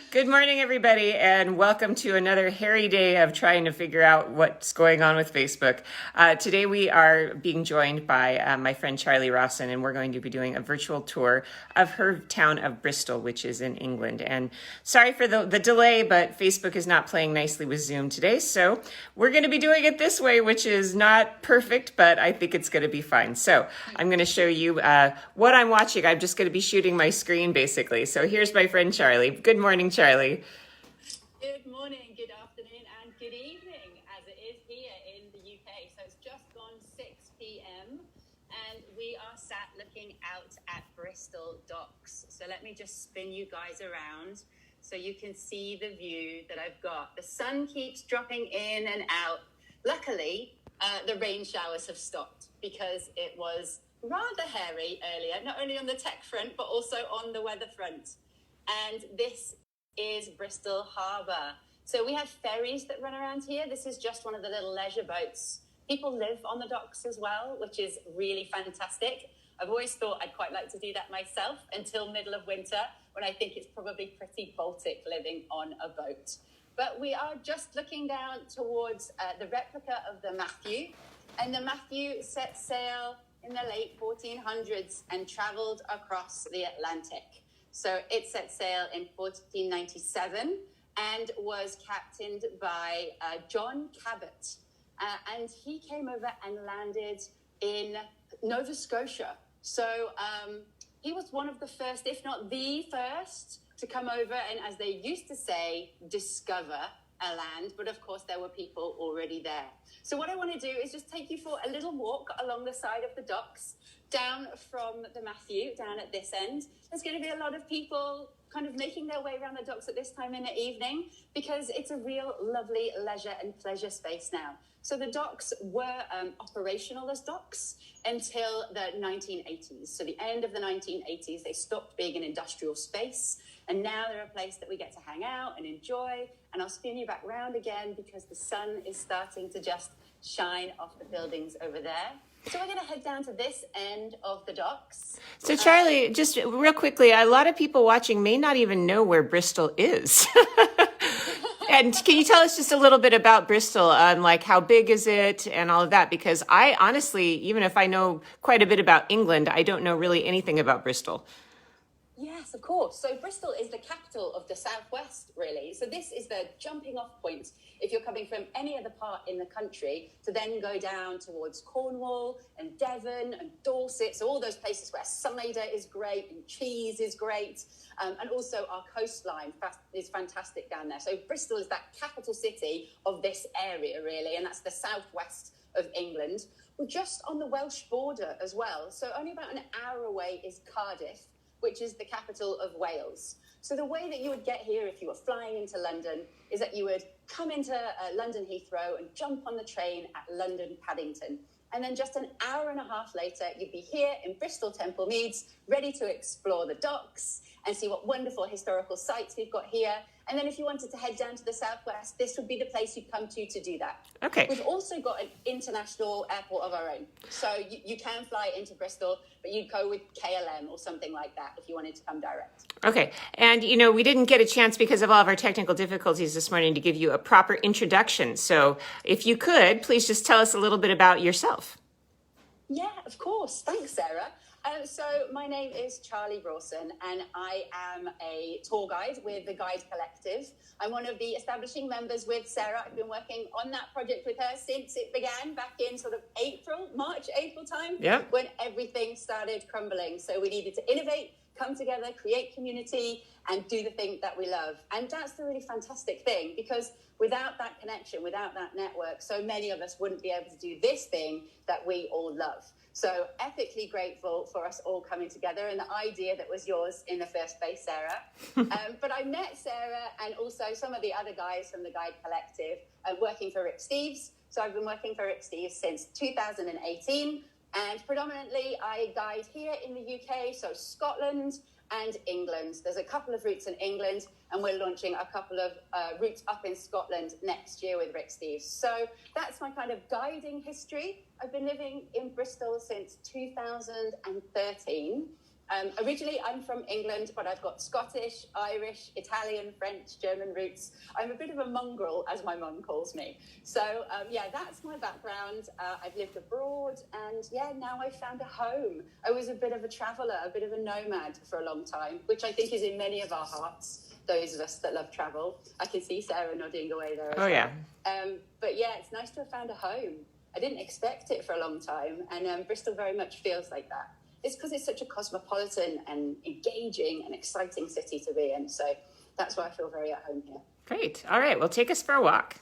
Good morning, everybody, and welcome to another hairy day of trying to figure out what's going on with Facebook. Today we are being joined by my friend Charlie Rawson, and we're going to be doing a virtual tour of her town of Bristol, which is in England. And sorry for the delay, but Facebook is not playing nicely with Zoom today, so we're going to be doing it this way, which is not perfect, but I think it's going to be fine. So I'm going to show you what I'm watching. I'm just going to be shooting my screen, basically. So here's my friend Charlie. Good morning, Charlie. Good morning, good afternoon, and good evening, as it is here in the UK. So it's just gone 6 p.m. and we are sat looking out at Bristol docks. So let me just spin you guys around so you can see the view that I've got. The sun keeps dropping in and out. Luckily, the rain showers have stopped because it was rather hairy earlier, not only on the tech front, but also on the weather front. And this is Bristol Harbour. So we have ferries that run around here. This is just one of the little leisure boats. People live on the docks as well, which is really fantastic. I've always thought I'd quite like to do that myself until middle of winter, when I think it's probably pretty Baltic living on a boat. But we are just looking down towards the replica of the Matthew. And the Matthew set sail in the late 1400s and travelled across the Atlantic. So it set sail in 1497 and was captained by John Cabot. And he came over and landed in Nova Scotia. So he was one of the first, if not the first, to come over and, as they used to say, discover a land. But of course, there were people already there. So what I want to do is just take you for a little walk along the side of the docks, down from the Matthew, down at this end. There's going to be a lot of people kind of making their way around the docks at this time in the evening, because it's a real lovely leisure and pleasure space now. So the docks were operational as docks until the 1980s. So the end of the 1980s, they stopped being an industrial space. And now they're a place that we get to hang out and enjoy. And I'll spin you back round again because the sun is starting to just shine off the buildings over there. So we're going to head down to this end of the docks. So Charlie, just real quickly, a lot of people watching may not even know where Bristol is. And can you tell us just a little bit about Bristol, like how big is it and all of that? Because I honestly, even if I know quite a bit about England, I don't know really anything about Bristol. Yes, of course. So Bristol is the capital of the southwest, really. So this is the jumping off point if you're coming from any other part in the country to then go down towards Cornwall and Devon and Dorset. So all those places where cider is great and cheese is great. And also our coastline is fantastic down there. So Bristol is that capital city of this area, really. And that's the southwest of England. We're just on the Welsh border as well. So only about an hour away is Cardiff, which is the capital of Wales. So the way that you would get here if you were flying into London is that you would come into London Heathrow and jump on the train at London Paddington. And then just an hour and a half later, you'd be here in Bristol Temple Meads, ready to explore the docks and see what wonderful historical sites we've got here. And then if you wanted to head down to the southwest, this would be the place you'd come to do that. Okay. We've also got an international airport of our own. So you can fly into Bristol, but you'd go with KLM or something like that if you wanted to come direct. Okay. And, we didn't get a chance because of all of our technical difficulties this morning to give you a proper introduction. So if you could, please just tell us a little bit about yourself. Yeah, of course. Thanks, Sarah. So my name is Charlie Rawson, and I am a tour guide with the Guide Collective. I'm one of the establishing members with Sarah. I've been working on that project with her since it began back in sort of March, April time, when everything started crumbling. So we needed to innovate, come together, create community, and do the thing that we love. And that's the really fantastic thing, because without that connection, without that network, so many of us wouldn't be able to do this thing that we all love. So epically grateful for us all coming together, and the idea that was yours in the first place, Sarah. But I met Sarah and also some of the other guys from the Guide Collective working for Rick Steves. So I've been working for Rick Steves since 2018, and predominantly I guide here in the UK, so Scotland and England. There's a couple of routes in England, and we're launching a couple of routes up in Scotland next year with Rick Steves. So that's my kind of guiding history. I've been living in Bristol since 2013, Originally, I'm from England, but I've got Scottish, Irish, Italian, French, German roots. I'm a bit of a mongrel, as my mum calls me. So, that's my background. I've lived abroad, and now I've found a home. I was a bit of a traveller, a bit of a nomad for a long time, which I think is in many of our hearts, those of us that love travel. I can see Sarah nodding away there as well. Yeah. It's nice to have found a home. I didn't expect it for a long time, and Bristol very much feels like that. It's because it's such a cosmopolitan and engaging and exciting city to be in. So that's why I feel very at home here. Great. All right. Well, take us for a walk.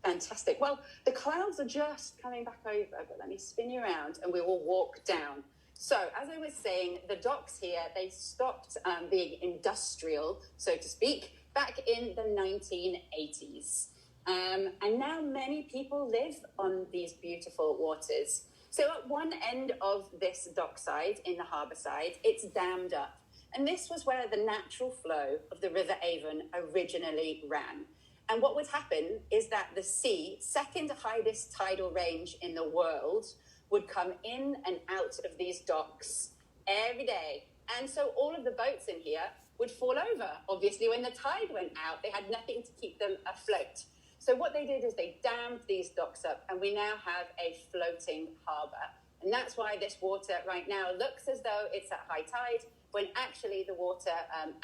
Fantastic. Well, the clouds are just coming back over, but let me spin you around and we will walk down. So as I was saying, the docks here, they stopped being industrial, so to speak, back in the 1980s. And now many people live on these beautiful waters. So at one end of this dockside in the harbour side, it's dammed up. And this was where the natural flow of the River Avon originally ran. And what would happen is that the sea, second highest tidal range in the world, would come in and out of these docks every day. And so all of the boats in here would fall over. Obviously, when the tide went out, they had nothing to keep them afloat. So what they did is they dammed these docks up, and we now have a floating harbour. And that's why this water right now looks as though it's at high tide, when actually the water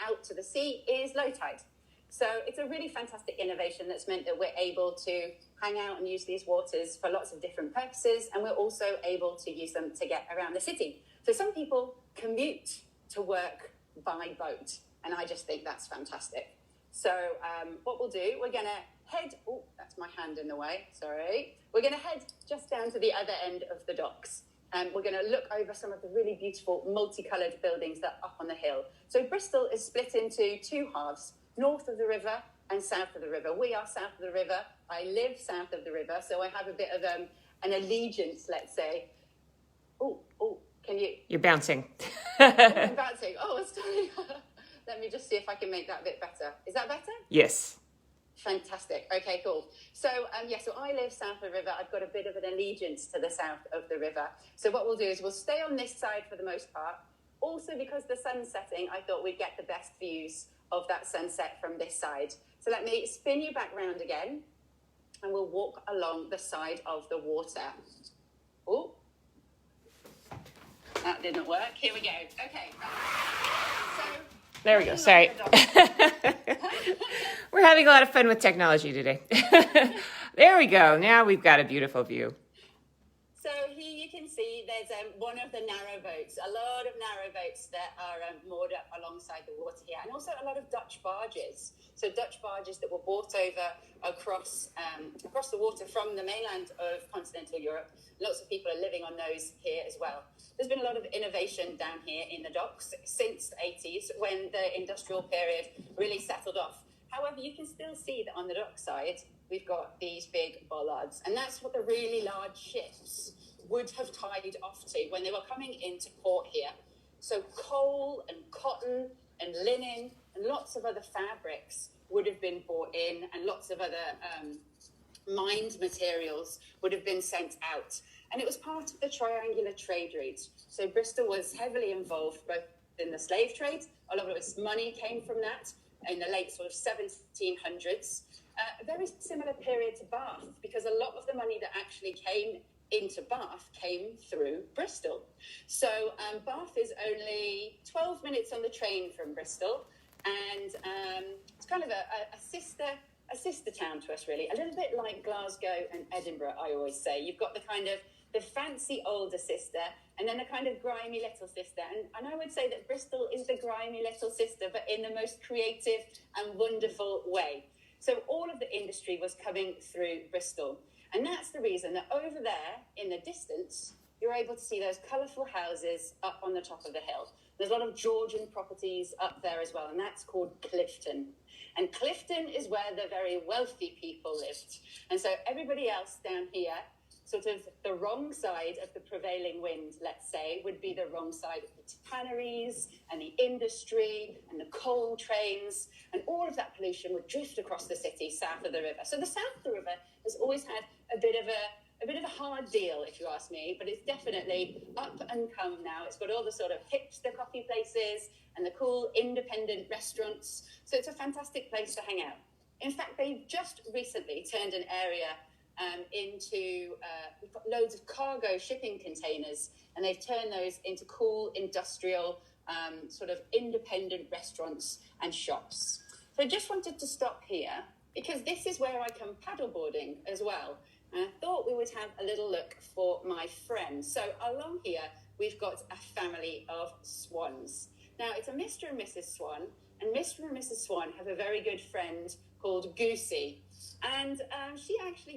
out to the sea is low tide. So it's a really fantastic innovation that's meant that we're able to hang out and use these waters for lots of different purposes, and we're also able to use them to get around the city. So some people commute to work by boat, and I just think that's fantastic. So what we'll do, we're going to head, oh, that's my hand in the way, sorry. We're going to head just down to the other end of the docks. And we're going to look over some of the really beautiful multicoloured buildings that are up on the hill. So Bristol is split into two halves, north of the river and south of the river. We are south of the river. I live south of the river, so I have a bit of an allegiance, let's say. Oh, can you? You're bouncing. I'm bouncing. Oh, sorry. Let me just see if I can make that a bit better. Is that better? Yes. Fantastic. Okay, cool. So, so I live south of the river. I've got a bit of an allegiance to the south of the river. So what we'll do is we'll stay on this side for the most part. Also, because the sun's setting, I thought we'd get the best views of that sunset from this side. So let me spin you back round again, and we'll walk along the side of the water. Oh, that didn't work. Here we go. Okay. So there we go. Sorry. We're having a lot of fun with technology today. There we go. Now we've got a beautiful view. So here you can see there's one of the narrow boats, a lot of narrow boats that are moored up alongside the water here, and also a lot of Dutch barges. So Dutch barges that were brought over across the water from the mainland of continental Europe. Lots of people are living on those here as well. There's been a lot of innovation down here in the docks since the 80s, when the industrial period really settled off. However, you can still see that on the dock side, we've got these big bollards, and that's what the really large ships would have tied off to when they were coming into port here. So coal and cotton and linen and lots of other fabrics would have been brought in, and lots of other mined materials would have been sent out. And it was part of the triangular trade route. So Bristol was heavily involved both in the slave trade. A lot of its money came from that in the late sort of 1700s. A very similar period to Bath, because a lot of the money that actually came into Bath came through Bristol. So Bath is only 12 minutes on the train from Bristol, and it's kind of a sister town to us, really. A little bit like Glasgow and Edinburgh, I always say. You've got the kind of the fancy older sister, and then a kind of grimy little sister. And I would say that Bristol is the grimy little sister, but in the most creative and wonderful way. So all of the industry was coming through Bristol. And that's the reason that over there in the distance, you're able to see those colourful houses up on the top of the hill. There's a lot of Georgian properties up there as well, and that's called Clifton. And Clifton is where the very wealthy people lived. And so everybody else down here, sort of the wrong side of the prevailing wind, let's say, would be the wrong side of the tanneries and the industry and the coal trains, and all of that pollution would drift across the city south of the river. So the south of the river has always had a bit of a bit of a hard deal, if you ask me, but it's definitely up and come now. It's got all the sort of hipster coffee places and the cool independent restaurants. So it's a fantastic place to hang out. In fact, they've just recently turned an area into, we've got loads of cargo shipping containers, and they've turned those into cool industrial sort of independent restaurants and shops. So I just wanted to stop here because this is where I come paddleboarding as well. And I thought we would have a little look for my friends. So along here, we've got a family of swans. Now, it's a Mr. and Mrs. Swan, and Mr. and Mrs. Swan have a very good friend called Goosey. And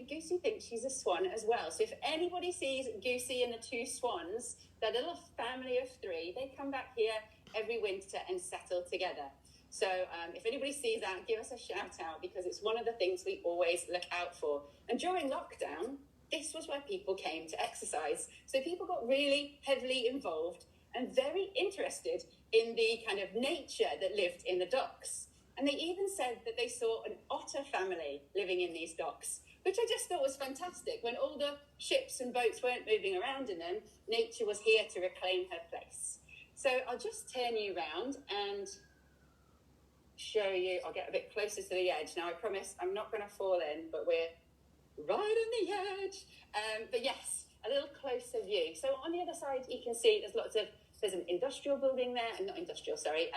Goosey thinks she's a swan as well. So if anybody sees Goosey and the two swans, their little family of three, they come back here every winter and settle together. So if anybody sees that, give us a shout out, because it's one of the things we always look out for. And during lockdown, this was where people came to exercise. So people got really heavily involved and very interested in the kind of nature that lived in the docks. And they even said that they saw an otter family living in these docks, which I just thought was fantastic. When all the ships and boats weren't moving around in them, nature was here to reclaim her place. So I'll just turn you around and show you. I'll get a bit closer to the edge. Now, I promise I'm not going to fall in, but we're right on the edge. But yes, a little closer view. So on the other side, you can see there's an industrial building there, and not industrial, sorry,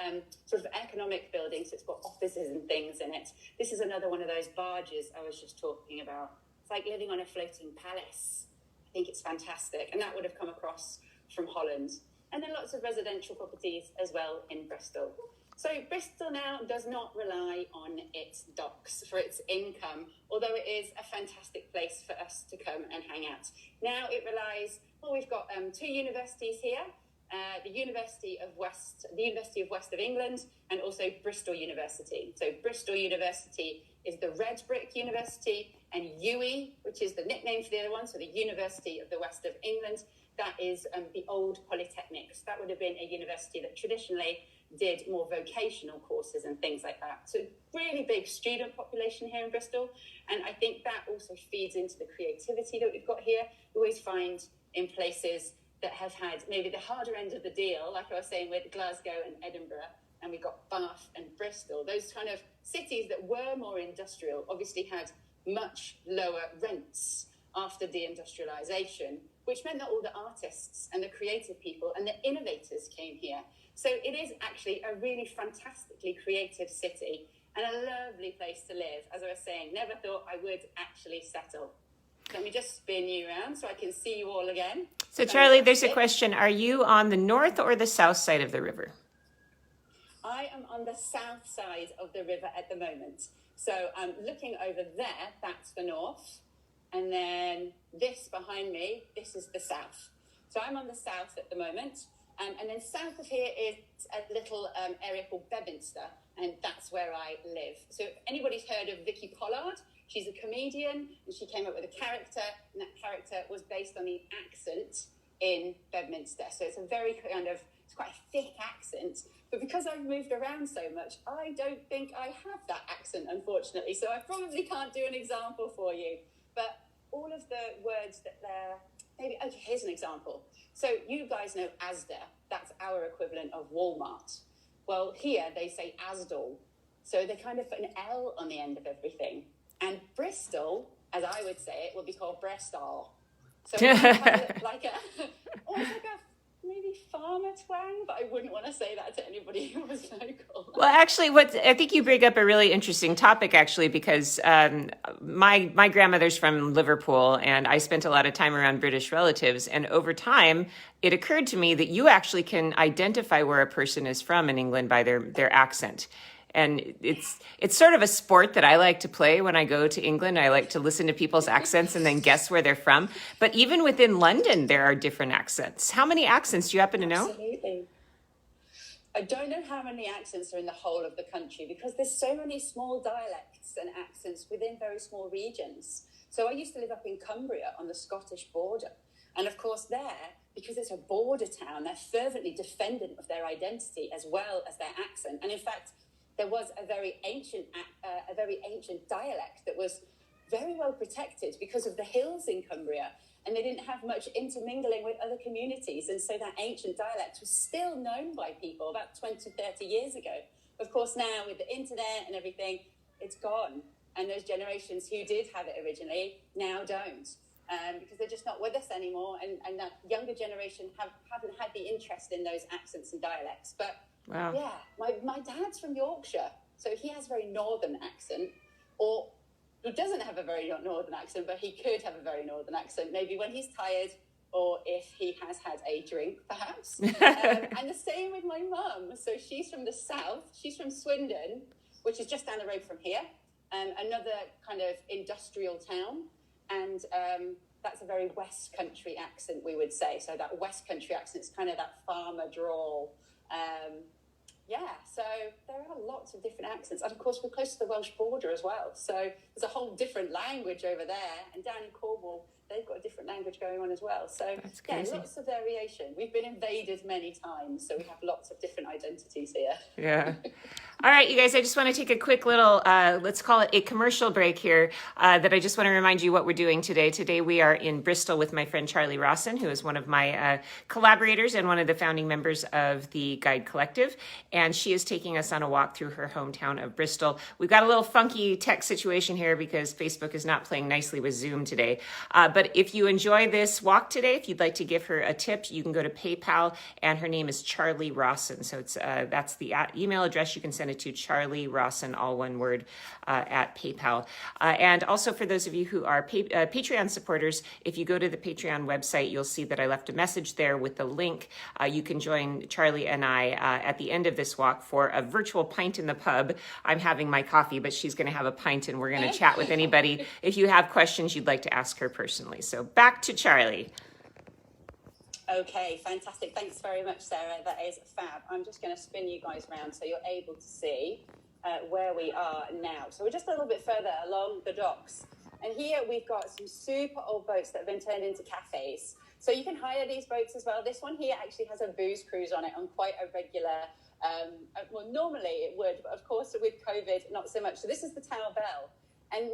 sort of economic building, so it's got offices and things in it. This is another one of those barges I was just talking about. It's like living on a floating palace. I think it's fantastic, and that would have come across from Holland. And then lots of residential properties as well in Bristol. So Bristol now does not rely on its docks for its income, although it is a fantastic place for us to come and hang out. Now it relies, we've got two universities here, the University of West of England, and also Bristol University. So Bristol University is the red brick university, and UWE, which is the nickname for the other one, so the University of the West of England, that is the old polytechnics. That would have been a university that traditionally did more vocational courses and things like that. So really big student population here in Bristol. And I think that also feeds into the creativity that we've got here. We always find in places that have had maybe the harder end of the deal, like I was saying with Glasgow and Edinburgh, and we got Bath and Bristol, those kind of cities that were more industrial obviously had much lower rents after deindustrialization, which meant that all the artists and the creative people and the innovators came here. So it is actually a really fantastically creative city and a lovely place to live. As I was saying, never thought I would actually settle. Let me just spin you around so I can see you all again. So Charlie, there's a question. Are you on the north or the south side of the river? I am on the south side of the river at the moment. So I'm looking over there, that's the north. And then this behind me, this is the south. So I'm on the south at the moment. And then south of here is a little area called Bedminster, and that's where I live. So if anybody's heard of Vicky Pollard, she's a comedian, and she came up with a character, and that character was based on the accent in Bedminster. So it's a very it's quite a thick accent. But because I've moved around so much, I don't think I have that accent, unfortunately. So I probably can't do an example for you. But all of the words that okay, here's an example. So you guys know Asda, that's our equivalent of Walmart. Well, here they say Asdal. So they kind of put an L on the end of everything. And Bristol, as I would say it, would be called Bristol. So it's like almost like a maybe farmer twang, but I wouldn't want to say that to anybody who was local. Well, actually, I think you bring up a really interesting topic, actually, because my grandmother's from Liverpool, and I spent a lot of time around British relatives. And over time, it occurred to me that you actually can identify where a person is from in England by their accent. And it's sort of a sport that I like to play when I go to England. I like to listen to people's accents and then guess where they're from. But even within London, there are different accents. How many accents do you happen to know? Absolutely. I don't know how many accents are in the whole of the country because there's so many small dialects and accents within very small regions. So I used to live up in Cumbria on the Scottish border. And of course there, because it's a border town, they're fervently defendant of their identity as well as their accent. And in fact, there was a very ancient dialect that was very well protected because of the hills in Cumbria, and they didn't have much intermingling with other communities, and so that ancient dialect was still known by people about 20, 30 years ago. Of course, now with the internet and everything, it's gone, and those generations who did have it originally now don't, because they're just not with us anymore, and that younger generation haven't had the interest in those accents and dialects. But wow. Yeah, my dad's from Yorkshire, so he has a very northern accent, or he doesn't have a very northern accent, but he could have a very northern accent, maybe when he's tired or if he has had a drink, perhaps. And the same with my mum. So she's from the south. She's from Swindon, which is just down the road from here, another kind of industrial town. And that's a very West Country accent, we would say. So that West Country accent is kind of that farmer drawl. So there are lots of different accents. And of course, we're close to the Welsh border as well. So there's a whole different language over there. And down in Cornwall, they've got a different language going on as well. So lots of variation. We've been invaded many times, so we have lots of different identities here. Yeah. All right, you guys, I just want to take a quick little, let's call it a commercial break here, that I just want to remind you what we're doing today. Today we are in Bristol with my friend Charlie Rawson, who is one of my collaborators and one of the founding members of the Guide Collective. And she is taking us on a walk through her hometown of Bristol. We've got a little funky tech situation here because Facebook is not playing nicely with Zoom today. But if you enjoy this walk today, if you'd like to give her a tip, you can go to PayPal, and her name is Charlie Rawson. So it's that's the email address. You can send it to Charlie Rawson, all one word, at PayPal. And also for those of you who are Patreon supporters, if you go to the Patreon website, you'll see that I left a message there with the link. You can join Charlie and I at the end of this walk for a virtual pint in the pub. I'm having my coffee, but she's going to have a pint, and we're going to chat with anybody if you have questions you'd like to ask her personally. So back to Charlie. Okay, fantastic. Thanks very much, Sarah. That is fab. I'm just going to spin you guys around so you're able to see where we are now. So we're just a little bit further along the docks. And here we've got some super old boats that have been turned into cafes. So you can hire these boats as well. This one here actually has a booze cruise on it on quite a regular, well, normally it would, but of course with COVID, not so much. So this is the Tower Bell. And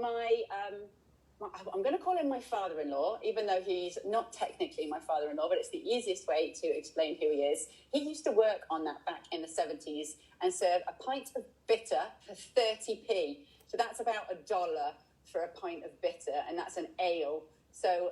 I'm going to call him my father-in-law, even though he's not technically my father-in-law, but it's the easiest way to explain who he is. He used to work on that back in the 70s and serve a pint of bitter for 30p. So that's about $1 for a pint of bitter, and that's an ale. So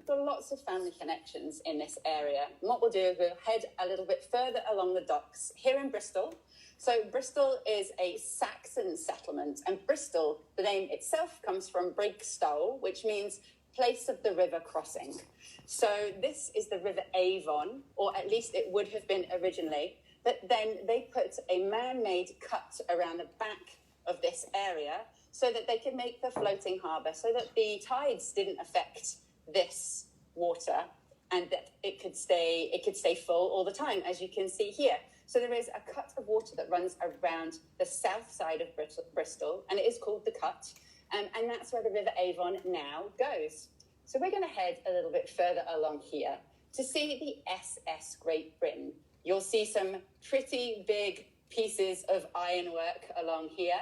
got lots of family connections in this area. And what we'll do is we'll head a little bit further along the docks here in Bristol. So Bristol is a Saxon settlement, and Bristol, the name itself, comes from Brigstow, which means place of the river crossing. So this is the River Avon, or at least it would have been originally, but then they put a man-made cut around the back of this area so that they could make the floating harbour, so that the tides didn't affect this water and that it could stay full all the time, as you can see here. So there is a cut of water that runs around the south side of Bristol, and it is called the Cut, and that's where the River Avon now goes. So we're going to head a little bit further along here to see the SS Great Britain. You'll see some pretty big pieces of ironwork along here,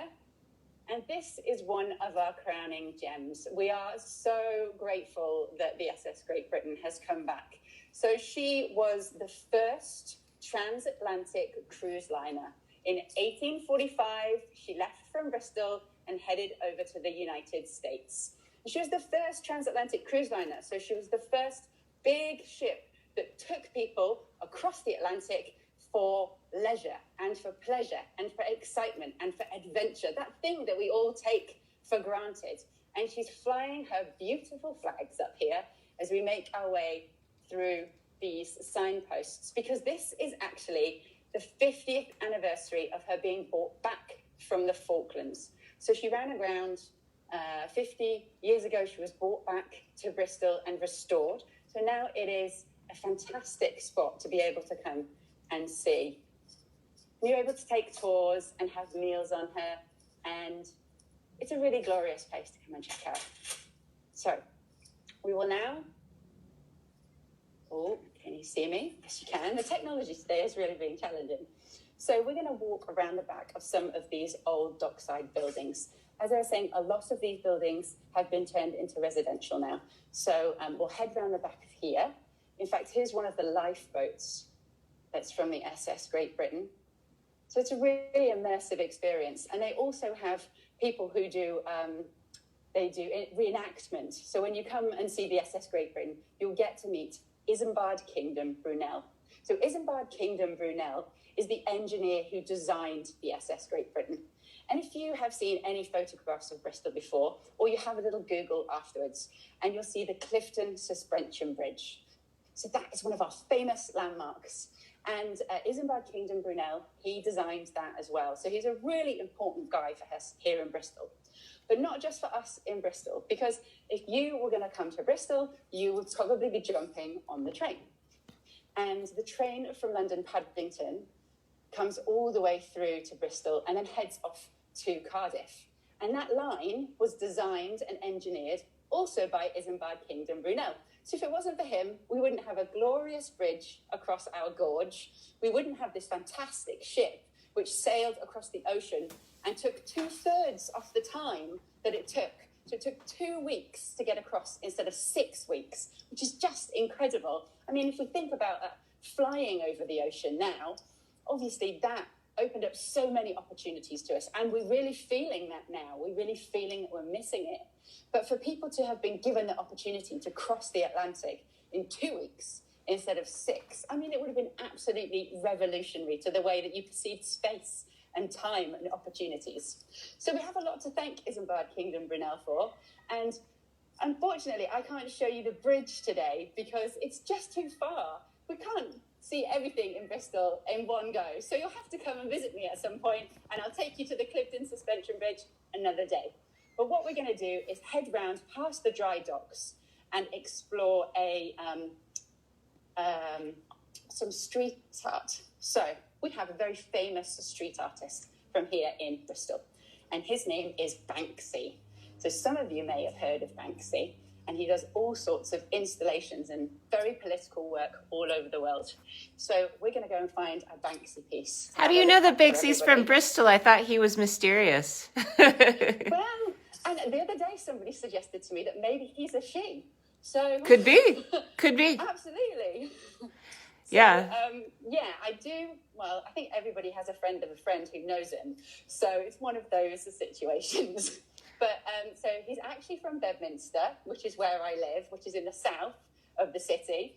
and this is one of our crowning gems. We are so grateful that the SS Great Britain has come back. So she was the first transatlantic cruise liner. In 1845, she left from Bristol and headed over to the United States. She was the first transatlantic cruise liner, so she was the first big ship that took people across the Atlantic for leisure and for pleasure and for excitement and for adventure, that thing that we all take for granted. And she's flying her beautiful flags up here as we make our way through these signposts, because this is actually the 50th anniversary of her being brought back from the Falklands. So she ran aground 50 years ago. She was brought back to Bristol and restored. So now it is a fantastic spot to be able to come and see. You're able to take tours and have meals on her, and it's a really glorious place to come and check out. So we will now... Oh, can you see me? Yes, you can. The technology today is really being challenging. So we're going to walk around the back of some of these old dockside buildings. As I was saying, a lot of these buildings have been turned into residential now. So we'll head round the back of here. In fact, here's one of the lifeboats that's from the SS Great Britain. So it's a really immersive experience. And they also have people who do reenactment. So when you come and see the SS Great Britain, you'll get to meet Isambard Kingdom Brunel. So Isambard Kingdom Brunel is the engineer who designed the SS Great Britain. And if you have seen any photographs of Bristol before, or you have a little Google afterwards, and you'll see the Clifton Suspension Bridge. So that is one of our famous landmarks. And Isambard Kingdom Brunel, he designed that as well. So he's a really important guy for us here in Bristol. But not just for us in Bristol, because if you were going to come to Bristol, you would probably be jumping on the train. And the train from London Paddington comes all the way through to Bristol and then heads off to Cardiff. And that line was designed and engineered also by Isambard Kingdom Brunel. So if it wasn't for him, we wouldn't have a glorious bridge across our gorge. We wouldn't have this fantastic ship which sailed across the ocean and took 2/3 of the time that it took. So it took 2 weeks to get across instead of 6 weeks, which is just incredible. I mean, if we think about flying over the ocean now, obviously that opened up so many opportunities to us. And we're really feeling that now. We're really feeling that we're missing it. But for people to have been given the opportunity to cross the Atlantic in 2 weeks instead of 6, I mean, it would have been absolutely revolutionary to the way that you perceived space and time and opportunities. So we have a lot to thank Isambard Kingdom Brunel for. And unfortunately, I can't show you the bridge today because it's just too far. We can't see everything in Bristol in one go. So you'll have to come and visit me at some point, and I'll take you to the Clifton Suspension Bridge another day. But what we're going to do is head round past the dry docks and explore some street art. So we have a very famous street artist from here in Bristol, and his name is Banksy. So some of you may have heard of Banksy, and he does all sorts of installations and very political work all over the world. So we're going to go and find a Banksy piece. How do you know that Banksy's from Bristol? I thought he was mysterious. Well, and the other day somebody suggested to me that maybe he's a she. So Could be. Absolutely. Yeah. So, I do. Well, I think everybody has a friend of a friend who knows him. So it's one of those situations. But so he's actually from Bedminster, which is where I live, which is in the south of the city.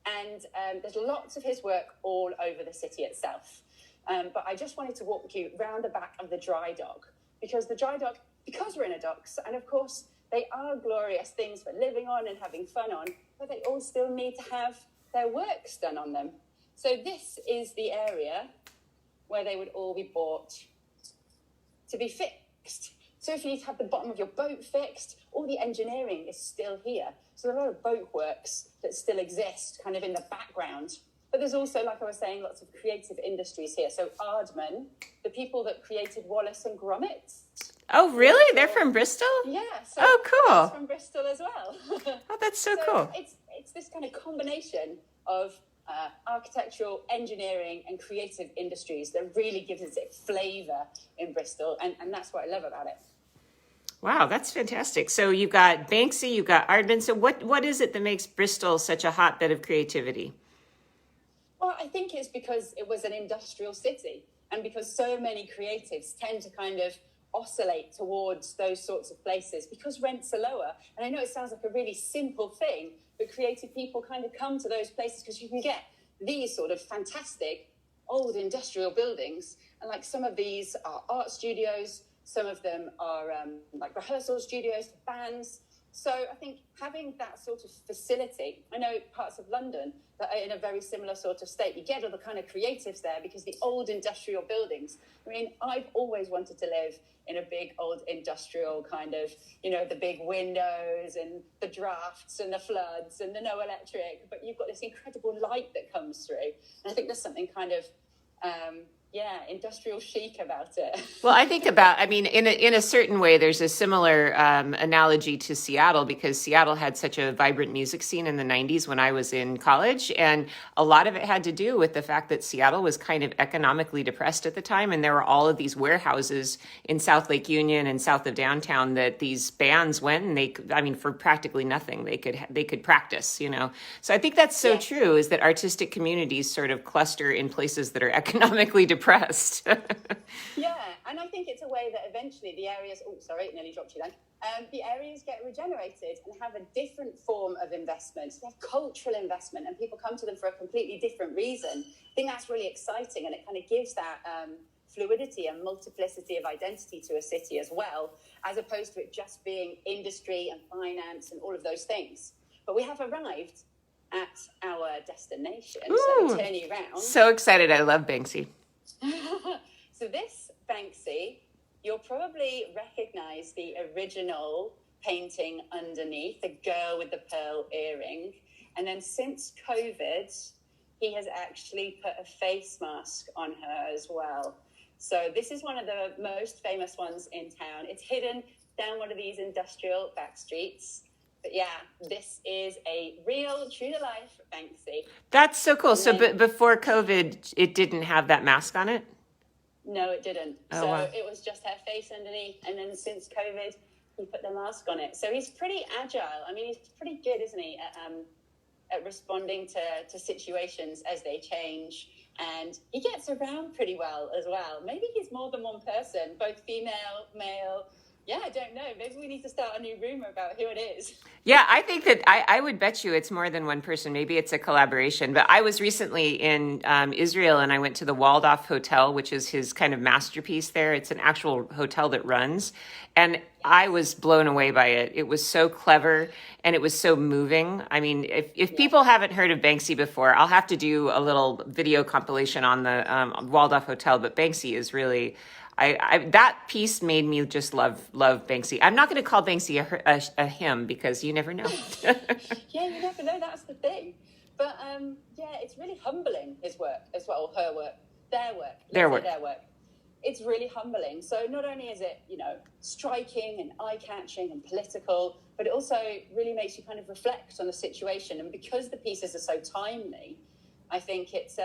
And there's lots of his work all over the city itself. But I just wanted to walk you round the back of the dry dock, because the dry dock, because we're in a docks, and of course they are glorious things for living on and having fun on, but they all still need to have their works done on them. So this is the area where they would all be bought to be fixed. So if you need to have the bottom of your boat fixed, all the engineering is still here. So there are a lot of boat works that still exist kind of in the background. But there's also, like I was saying, lots of creative industries here. So Ardman, the people that created Wallace and Gromit. Oh, really? They're from Bristol? Yeah. So oh, cool. That's from Bristol as well. Oh, that's so cool. It's this kind of combination of architectural, engineering, and creative industries that really gives it flavour in Bristol. And that's what I love about it. Wow, that's fantastic. So you've got Banksy, you've got Ardman. So what is it that makes Bristol such a hotbed of creativity? Well, I think it's because it was an industrial city, and because so many creatives tend to kind of oscillate towards those sorts of places because rents are lower. And I know it sounds like a really simple thing, but creative people kind of come to those places because you can get these sort of fantastic old industrial buildings. And like some of these are art studios, some of them are like rehearsal studios for bands. So I think having that sort of facility, I know parts of London that are in a very similar sort of state. You get all the kind of creatives there because the old industrial buildings. I mean, I've always wanted to live in a big old industrial kind of, you know, the big windows and the drafts and the floods and the no electric, but you've got this incredible light that comes through. And I think there's something kind of industrial chic about it. Well, I mean, in a certain way, there's a similar analogy to Seattle because Seattle had such a vibrant music scene in the 90s when I was in college. And a lot of it had to do with the fact that Seattle was kind of economically depressed at the time. And there were all of these warehouses in South Lake Union and south of downtown that these bands went and I mean, for practically nothing, they could practice, you know. So I think that's so true, is that artistic communities sort of cluster in places that are economically depressed. Yeah, and I think it's a way that eventually the areas, nearly dropped you then. The areas get regenerated and have a different form of investment. They have cultural investment and people come to them for a completely different reason. I think that's really exciting, and it kind of gives that fluidity and multiplicity of identity to a city as well, as opposed to it just being industry and finance and all of those things. But we have arrived at our destination. Ooh, so let me turn you around. So excited. I love Banksy. So this Banksy, you'll probably recognize the original painting underneath, the girl with the pearl earring. And then since COVID, he has actually put a face mask on her as well. So this is one of the most famous ones in town. It's hidden down one of these industrial back streets. But yeah, this is a real, true-to-life Banksy. That's so cool. So before COVID, it didn't have that mask on it? No, it didn't. Oh, so wow. It was just her face underneath. And then since COVID, he put the mask on it. So he's pretty agile. I mean, he's pretty good, isn't he, at responding to situations as they change. And he gets around pretty well as well. Maybe he's more than one person, both female, male. Yeah, I don't know. Maybe we need to start a new rumor about who it is. Yeah, I think that I would bet you it's more than one person. Maybe it's a collaboration. But I was recently in Israel and I went to the Waldorf Hotel, which is his kind of masterpiece there. It's an actual hotel that runs. And I was blown away by it. It was so clever and it was so moving. I mean, if people haven't heard of Banksy before, I'll have to do a little video compilation on the Waldorf Hotel. But Banksy is really... that piece made me just love Banksy. I'm not going to call Banksy a him because you never know. Yeah, you never know. That's the thing. But it's really humbling, his work as well, her work, their work. It's really humbling. So not only is it, striking and eye-catching and political, but it also really makes you kind of reflect on the situation. And because the pieces are so timely, I think it's...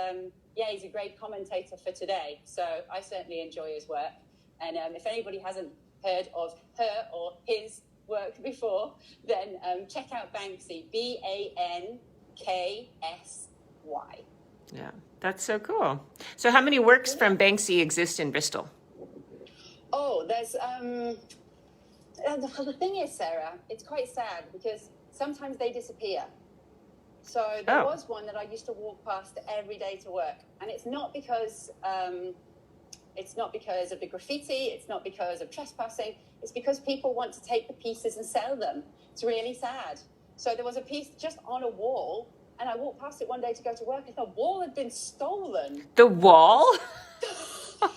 he's a great commentator for today. So I certainly enjoy his work. And if anybody hasn't heard of her or his work before, then check out Banksy, Banksy. Yeah, that's so cool. So how many works from Banksy exist in Bristol? Oh, there's... the thing is, Sarah, it's quite sad because sometimes they disappear. So there was one that I used to walk past every day to work, and it's not because of the graffiti, it's not because of trespassing, it's because people want to take the pieces and sell them. It's really sad. So there was a piece just on a wall, and I walked past it one day to go to work, and the wall had been stolen. The wall?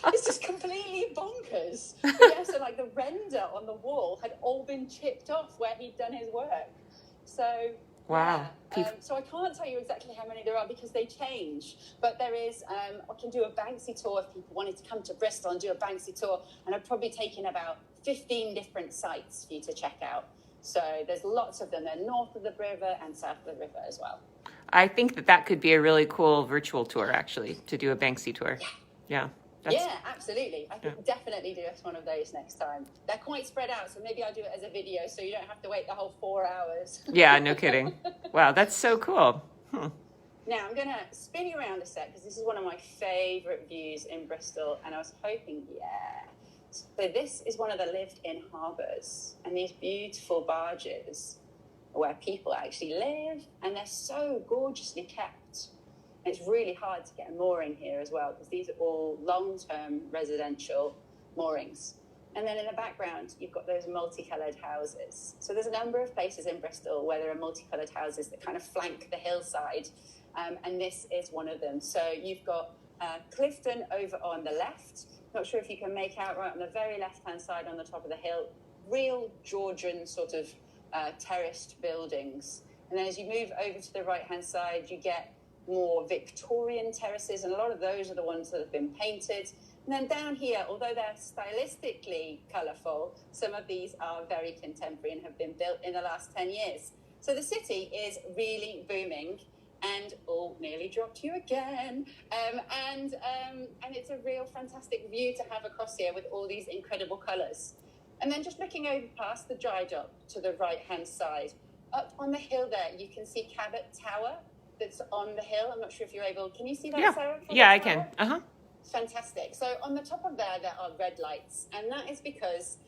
It's just completely bonkers. But so like the render on the wall had all been chipped off where he'd done his work. So... Wow. Yeah. So I can't tell you exactly how many there are because they change. But there is, I can do a Banksy tour if people wanted to come to Bristol and do a Banksy tour. And I've probably taken about 15 different sites for you to check out. So there's lots of them. They're north of the river and south of the river as well. I think that could be a really cool virtual tour, actually, to do a Banksy tour. Yeah. Absolutely. I could definitely do us one of those next time. They're quite spread out, so maybe I'll do it as a video so you don't have to wait the whole 4 hours. Yeah, no kidding. Wow, that's so cool. Now, I'm going to spin you around a sec because this is one of my favourite views in Bristol, and I was hoping, So this is one of the lived-in harbours, and these beautiful barges where people actually live, and they're so gorgeously kept. It's really hard to get a mooring here as well because these are all long-term residential moorings. And then in the background, you've got those multicoloured houses. So there's a number of places in Bristol where there are multicoloured houses that kind of flank the hillside. And this is one of them. So you've got Clifton over on the left. Not sure if you can make out right on the very left-hand side on the top of the hill. Real Georgian sort of terraced buildings. And then as you move over to the right-hand side, you get more Victorian terraces, and a lot of those are the ones that have been painted. And then down here, although they're stylistically colourful, some of these are very contemporary and have been built in the last 10 years. So the city is really booming, and nearly dropped you again. And it's a real fantastic view to have across here with all these incredible colours. And then just looking over past the dry dock to the right-hand side, up on the hill there, you can see Cabot Tower that's on the hill. I'm not sure if you're able, can you see that, Sarah? Yeah, I can. Uh-huh. Fantastic. So on the top of there are red lights, and that is because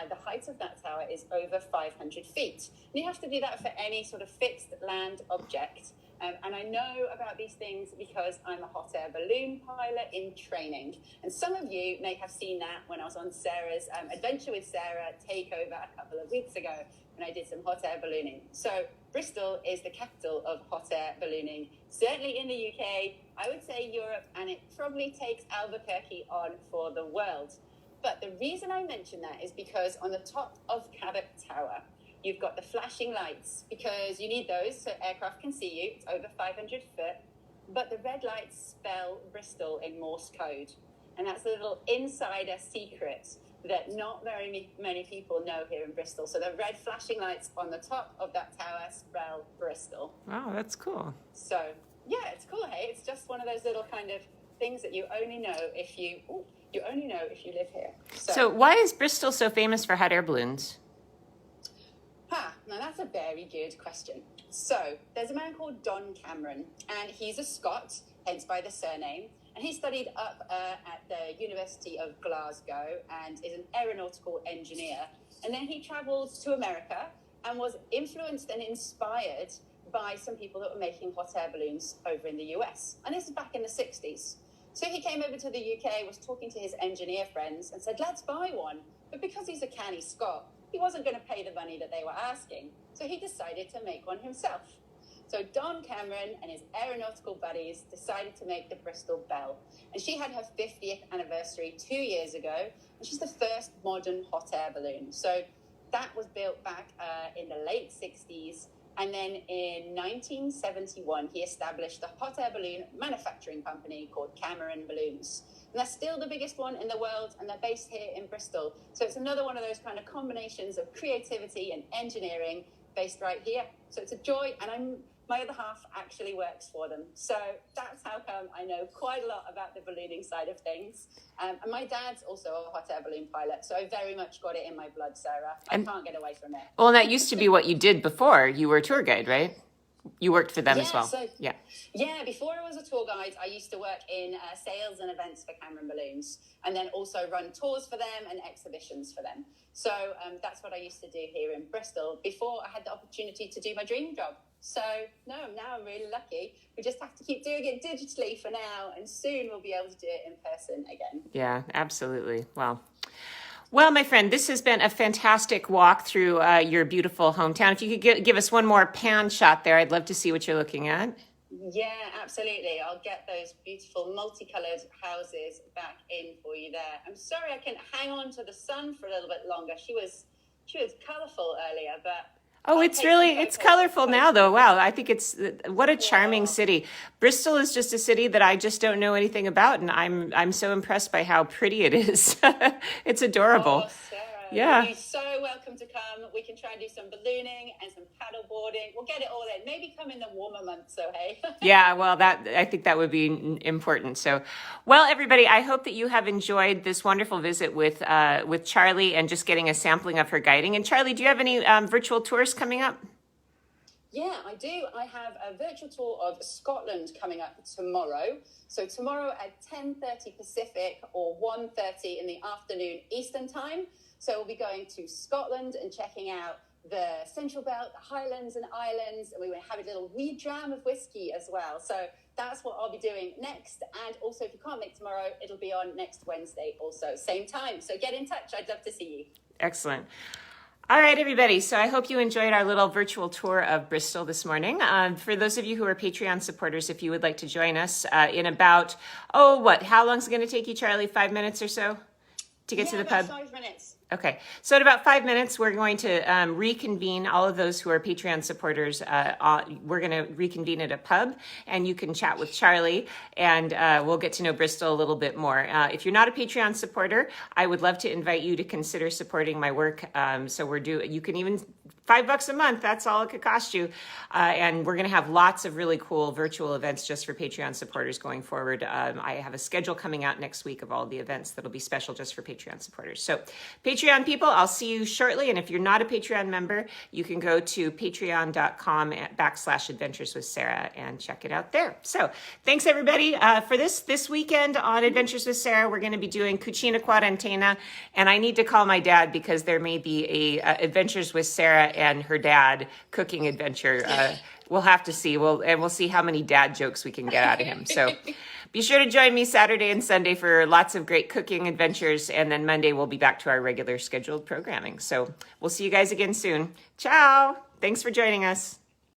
the height of that tower is over 500 feet. And you have to do that for any sort of fixed land object. And I know about these things because I'm a hot air balloon pilot in training. And some of you may have seen that when I was on Sarah's Adventure with Sarah takeover a couple of weeks ago when I did some hot air ballooning. So Bristol is the capital of hot air ballooning, certainly in the UK, I would say Europe, and it probably takes Albuquerque on for the world. But the reason I mention that is because on the top of Cabot Tower, you've got the flashing lights, because you need those so aircraft can see you. It's over 500 foot. But the red lights spell Bristol in Morse code. And that's a little insider secret that not very many people know here in Bristol. So the red flashing lights on the top of that tower spell Bristol. Wow, that's cool. So, yeah, it's cool, hey? It's just one of those little kind of things that you only know if you live here. So why is Bristol so famous for hot air balloons? Now that's a very good question. So there's a man called Don Cameron, and he's a Scot, hence by the surname, and he studied up at the University of Glasgow and is an aeronautical engineer. And then he travelled to America and was influenced and inspired by some people that were making hot air balloons over in the US. And this is back in the 60s. So he came over to the UK, was talking to his engineer friends and said, let's buy one. But because he's a canny Scot, he wasn't going to pay the money that they were asking. So he decided to make one himself. So Don Cameron and his aeronautical buddies decided to make the Bristol Bell. And she had her 50th anniversary 2 years ago. And she's the first modern hot air balloon. So that was built back in the late 60s. And then in 1971, he established a hot air balloon manufacturing company called Cameron Balloons. And they're still the biggest one in the world, and they're based here in Bristol. So it's another one of those kind of combinations of creativity and engineering based right here. So it's a joy, and my other half actually works for them. So that's how come I know quite a lot about the ballooning side of things. And my dad's also a hot air balloon pilot, so I very much got it in my blood, Sarah. I can't get away from it. Well, that used to be what you did before. You were a tour guide, right? You worked for them as well. Yeah, before I was a tour guide, I used to work in sales and events for Cameron Balloons, and then also run tours for them and exhibitions for them. So that's what I used to do here in Bristol before I had the opportunity to do my dream job. So now I'm really lucky. We just have to keep doing it digitally for now, and soon we'll be able to do it in person again. Yeah, absolutely. Wow. Well, my friend, this has been a fantastic walk through your beautiful hometown. If you could give us one more pan shot there, I'd love to see what you're looking at. Yeah, absolutely. I'll get those beautiful multicolored houses back in for you there. I'm sorry I couldn't hang on to the sun for a little bit longer. She was colorful earlier, but it's colorful now though. Wow. I think what a charming city. Bristol is just a city that I just don't know anything about. And I'm so impressed by how pretty it is. It's adorable. Oh, Sarah, yeah. You're so welcome to come. We can try and do some ballooning and some paddle boarding. We'll get it all in. Maybe come in the warmer months, so hey. Yeah, well, I think that would be important. So, well, everybody, I hope that you have enjoyed this wonderful visit with Charlie and just getting a sampling of her guiding. And Charlie, do you have any virtual tours coming up? Yeah, I do. I have a virtual tour of Scotland coming up tomorrow. So tomorrow at 10:30 Pacific or 1:30 in the afternoon Eastern time. So we'll be going to Scotland and checking out the Central Belt, the Highlands and Islands, and we will have a little wee dram of whiskey as well. So that's what I'll be doing next. And also, if you can't make tomorrow, it'll be on next Wednesday also, same time. So get in touch. I'd love to see you. Excellent. All right, everybody. So I hope you enjoyed our little virtual tour of Bristol this morning. For those of you who are Patreon supporters, if you would like to join us in about, how long is it going to take you, Charlie? 5 minutes or so to get to the pub? 5 minutes. Okay, so in about 5 minutes, we're going to reconvene all of those who are Patreon supporters. We're going to reconvene at a pub, and you can chat with Charlie, and we'll get to know Bristol a little bit more. If you're not a Patreon supporter, I would love to invite you to consider supporting my work. You can even $5 a month, that's all it could cost you. And we're going to have lots of really cool virtual events just for Patreon supporters going forward. I have a schedule coming out next week of all the events that'll be special just for Patreon supporters. So Patreon people, I'll see you shortly. And if you're not a Patreon member, you can go to patreon.com/Adventures with Sarah and check it out there. So thanks everybody for this weekend on Adventures with Sarah. We're going to be doing Cucina Quarantena, and I need to call my dad because there may be a Adventures with Sarah and her dad cooking adventure. We'll have to see. We'll see how many dad jokes we can get out of him. So be sure to join me Saturday and Sunday for lots of great cooking adventures. And then Monday, we'll be back to our regular scheduled programming. So we'll see you guys again soon. Ciao. Thanks for joining us.